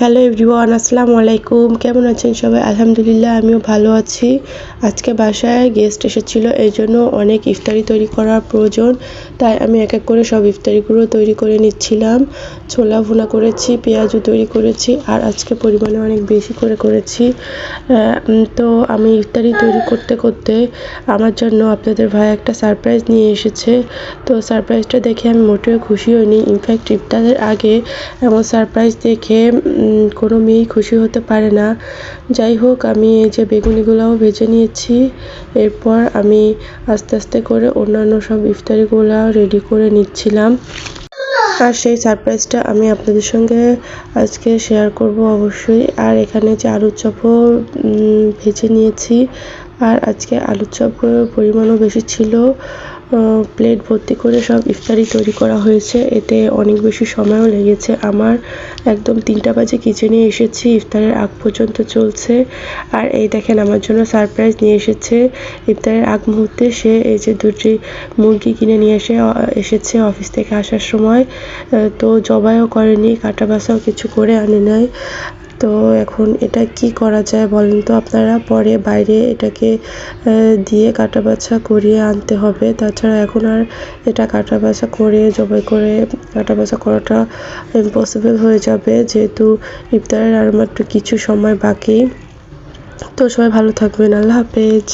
Hello everyone, আসসালামু আলাইকুম। কেমন আছেন সবাই? আলহামদুলিল্লাহ, আমিও ভালো আছি। আজকে বাসায় গেস্ট এসেছিল, এই জন্য অনেক ইফতারি তৈরি করার প্রয়োজন। তাই আমি এক এক করে সব ইফতারিগুলো তৈরি করে নিচ্ছিলাম। ছোলা ভুনা করেছি, পেঁয়াজও তৈরি করেছি, আর আজকে পরিমাণে অনেক বেশি করে করেছি। তো আমি ইফতারি তৈরি করতে করতে আমার জন্য আপনাদের ভাই একটা সারপ্রাইজ নিয়ে এসেছে। তো সারপ্রাইজটা দেখে আমি মোটেও খুশি হইনি। ইনফ্যাক্ট ইফতারের আগে এমন সারপ্রাইজ দেখে কোনো মেয়েই খুশি হতে পারে না। যাই হোক, আমি এই যে বেগুনিগুলোও ভেজে নিয়েছি। এরপর আমি আস্তে আস্তে করে অন্যান্য সব ইফতারিগুলো রেডি করে নিচ্ছিলাম। আর সেই সারপ্রাইজটা আমি আপনাদের সঙ্গে আজকে শেয়ার করব অবশ্যই। আর এখানে যে আলুর চপও ভেজে নিয়েছি, আর আজকে আলুর চপের পরিমাণও বেশি ছিল। প্লেট ভর্তি করে সব ইফতারি তৈরি করা হয়েছে। এতে অনেক বেশি সময়ও লেগেছে আমার। একদম 3টা বাজে কিচেনে এসেছি, ইফতারের আগ পর্যন্ত চলছে। আর এই দেখেন, আমার জন্য সারপ্রাইজ নিয়ে এসেছে। ইফতারের আগ মুহূর্তে সে এই যে 2টি মুরগি কিনে নিয়ে এসেছে অফিস থেকে আসার সময়। তো জবাইও করেনি, কাটা বাছাও কিছু করে আনে নাই। তো এখন এটা কি করা যায় বলেন তো আপনারা? পরে বাইরে এটাকে দিয়ে কাটা বাছা করিয়ে আনতে হবে। তাছাড়া এখন আর এটা কাটা বাছা করে জবাই করে কাটা বাছা করাটা ইম্পসিবল হয়ে যাবে, যেহেতু ইফতারের আর মাত্র কিছু সময় বাকি। তো সবাই ভালো থাকবেন। আল্লাহ হাফেজ।